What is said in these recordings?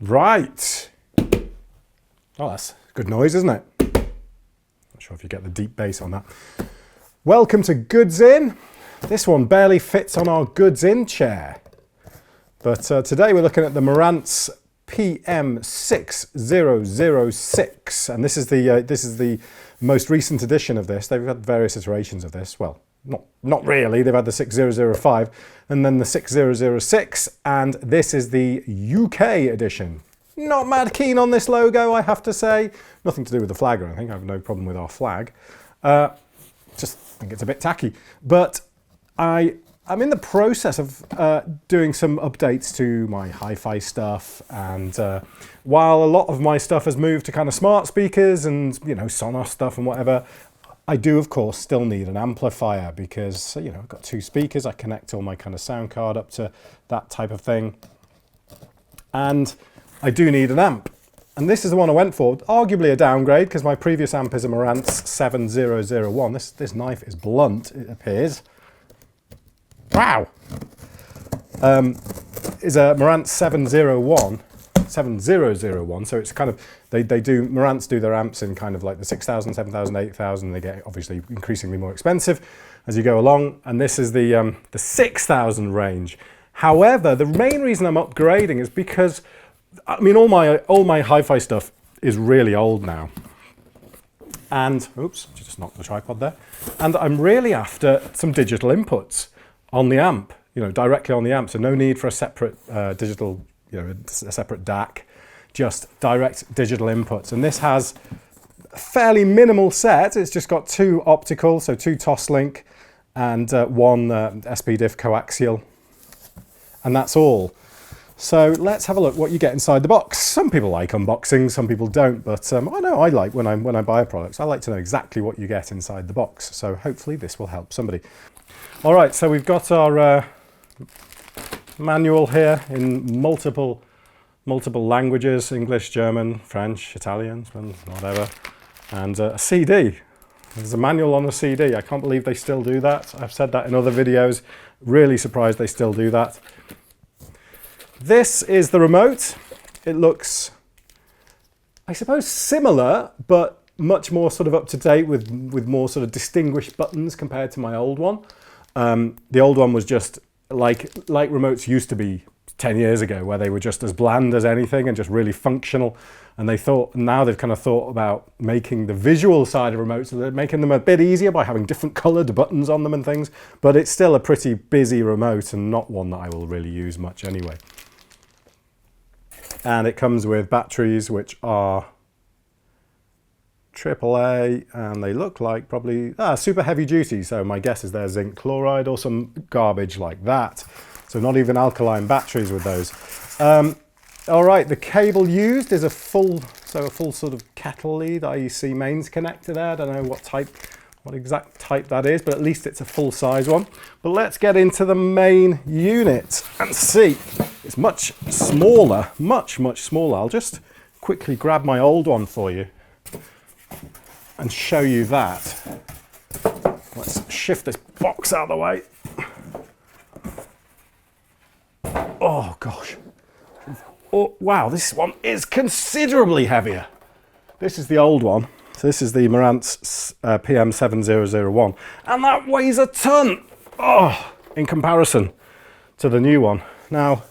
Right. Oh, that's good noise, isn't it? Not sure if you get the deep bass on that. Welcome to Goods In. This one barely fits on our Goods In chair. But today we're looking at the Marantz PM6006, and this is the most recent edition of this. They've had various iterations of this. Well, not really. They've had the 6005 and then the 6006, and this is the UK edition. Not mad keen on this logo, I have to say. Nothing to do with the flag or anything. I have no problem with our flag. Just think it's a bit tacky. But I'm in the process of doing some updates to my hi-fi stuff, and while a lot of my stuff has moved to kind of smart speakers and, you know, Sonos stuff and whatever, I do of course still need an amplifier because, you know, I've got two speakers. I connect all my kind of sound card up to that type of thing, and I do need an amp. And this is the one I went for, arguably a downgrade because my previous amp is a Marantz 7001. This knife is blunt, it appears. Wow! Is a Marantz 7001, so it's kind of, Marantz do their amps in kind of like the 6,000, 7,000, 8,000, they get obviously increasingly more expensive as you go along, and this is the 6,000 range. However, the main reason I'm upgrading is because, I mean, all my hi-fi stuff is really old now. And, oops, just knocked the tripod there. And I'm really after some digital inputs on the amp, you know, directly on the amp. So no need for a separate digital, you know, a separate DAC, just direct digital inputs. And this has a fairly minimal set. It's just got two optical, so two Toslink and one SPDIF coaxial. And that's all. So let's have a look what you get inside the box. Some people like unboxing, some people don't, but I know I like when I buy a product, I like to know exactly what you get inside the box. So hopefully this will help somebody. All right, so we've got our manual here in multiple languages: English, German, French, Italian, whatever, and a CD. There's a manual on a CD. I can't believe they still do that. I've said that in other videos. Really surprised they still do that. This is the remote. It looks, I suppose, similar, but much more sort of up to date with more sort of distinguished buttons compared to my old one. The old one was just like remotes used to be 10 years ago, where they were just as bland as anything and just really functional. And now they've kind of thought about making the visual side of remotes, so they're making them a bit easier by having different coloured buttons on them and things. But it's still a pretty busy remote and not one that I will really use much anyway. And it comes with batteries which are AAA, and they look like probably super heavy duty, so my guess is they're zinc chloride or some garbage like that. So not even alkaline batteries with those. All right, the cable used is a full sort of kettle lead IEC mains connector there. I don't know what exact type that is, but at least it's a full size one. But let's get into the main unit and see. It's much smaller, much smaller. I'll just quickly grab my old one for you and show you that. Let's shift this box out of the way. Oh gosh. Oh wow, this one is considerably heavier. This is the old one. So this is the Marantz PM6001, and that weighs a ton. Oh, in comparison to the new one. Now,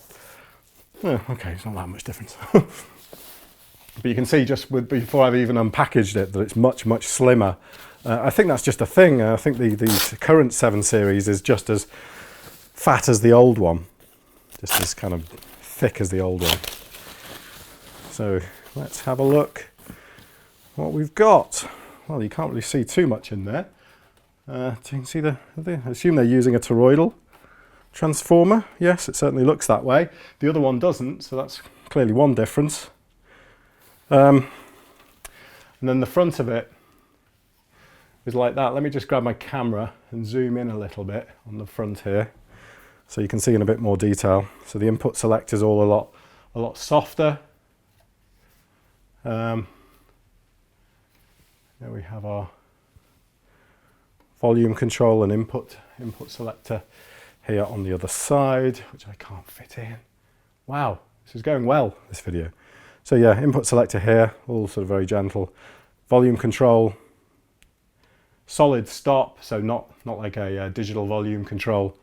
okay, it's not that much difference. But you can see just before I've even unpackaged it that it's much slimmer. I think that's just a thing. I think the current 7 Series is just as fat as the old one, just as kind of thick as the old one. So let's have a look what we've got. Well, you can't really see too much in there. So you can see I assume they're using a toroidal transformer. Yes, it certainly looks that way. The other one doesn't, so that's clearly one difference. And then the front of it is like that. Let me just grab my camera and zoom in a little bit on the front here, so you can see in a bit more detail. So the input select is all a lot softer. There we have our volume control and input selector here on the other side, which I can't fit in. Wow, This is going well, this video. So yeah, input selector here, all sort of very gentle. Volume control, solid stop, so not like a digital volume control.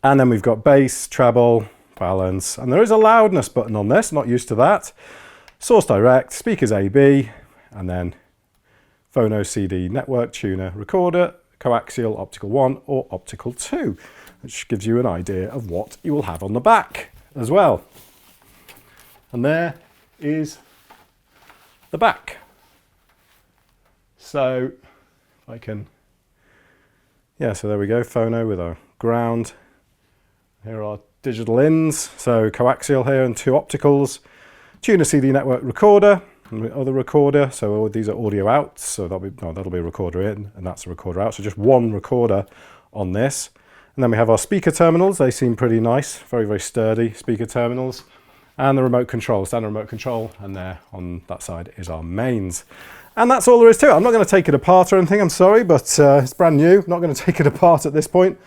And then we've got bass, treble, balance, and there is a loudness button on this, not used to that. Source direct, speakers AB, and then phono CD network tuner recorder, coaxial optical 1 or optical 2, which gives you an idea of what you will have on the back as well. And there is the back. So if I can, yeah, so there we go, phono with our ground. Here are digital ins, so coaxial here and 2 opticals. Tuner CD network recorder, and other recorder, so these are audio outs, so that'll be a recorder in, and that's a recorder out, so just one recorder on this. And then we have our speaker terminals, they seem pretty nice, very, very sturdy speaker terminals. And the remote control, standard remote control, and there on that side is our mains. And that's all there is to it. I'm not going to take it apart or anything, I'm sorry, but it's brand new. Not going to take it apart at this point.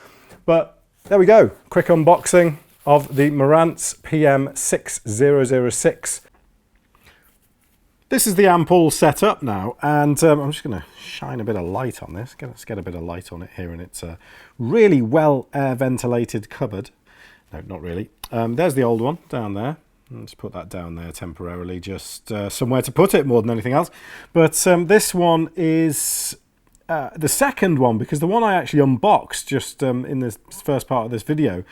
But there we go, quick unboxing of the Marantz PM6006. This is the amp all set up now, and I'm just going to shine a bit of light on this. Let's get a bit of light on it here, and it's a really well air ventilated cupboard. No, not really. There's the old one down there. Let's put that down there temporarily, just somewhere to put it more than anything else. But this one is the second one, because the one I actually unboxed just in this first part of this video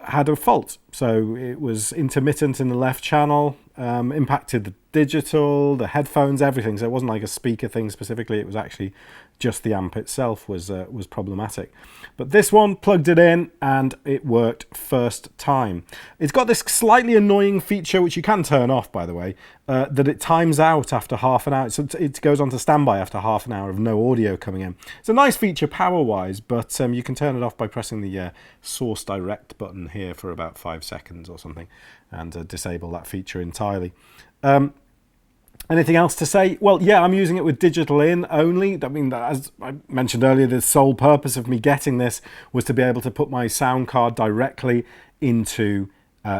had a fault. So it was intermittent in the left channel, impacted the digital, the headphones, everything. So it wasn't like a speaker thing specifically, it was actually just the amp itself was problematic. But this one, plugged it in and it worked first time. It's got this slightly annoying feature, which you can turn off by the way, that it times out after half an hour. So it goes on to standby after half an hour of no audio coming in. It's a nice feature power wise, but you can turn it off by pressing the source direct button here for about 5 seconds or something, and disable that feature entirely. Anything else to say? Well, yeah, I'm using it with digital in only. I mean, as I mentioned earlier, the sole purpose of me getting this was to be able to put my sound card directly into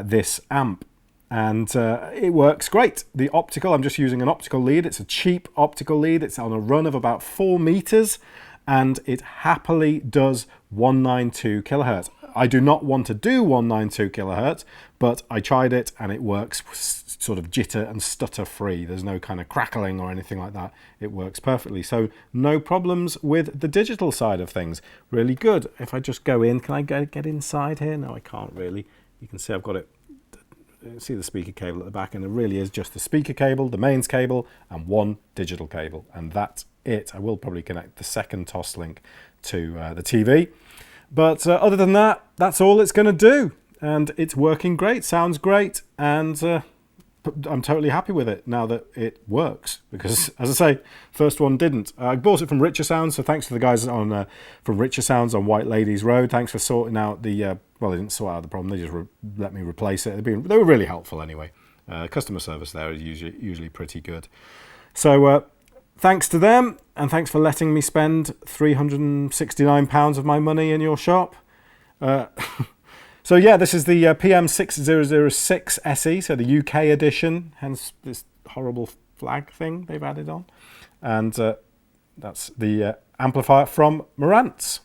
this amp. And it works great. The optical, I'm just using an optical lead. It's a cheap optical lead. It's on a run of about 4 meters, and it happily does 192 kilohertz. I do not want to do 192 kilohertz, but I tried it and it works sort of jitter and stutter free. There's no kind of crackling or anything like that. It works perfectly. So no problems with the digital side of things. Really good. If I just go in, can I get inside here? No, I can't really. You can see I've got it. See the speaker cable at the back, and it really is just the speaker cable, the mains cable, and one digital cable, and that's it. I will probably connect the second TOS link to the TV. But other than that, that's all it's going to do. And it's working great, sounds great, and I'm totally happy with it now that it works. Because, as I say, first one didn't. I bought it from Richer Sounds, so thanks to the guys on from Richer Sounds on White Ladies Road. Thanks for sorting out the, well, they didn't sort out the problem, they just let me replace it. They were really helpful anyway. Customer service there is usually pretty good. So, thanks to them, and thanks for letting me spend £369 of my money in your shop. So yeah, this is the PM6006 SE, so the UK edition, hence this horrible flag thing they've added on. And that's the amplifier from Marantz.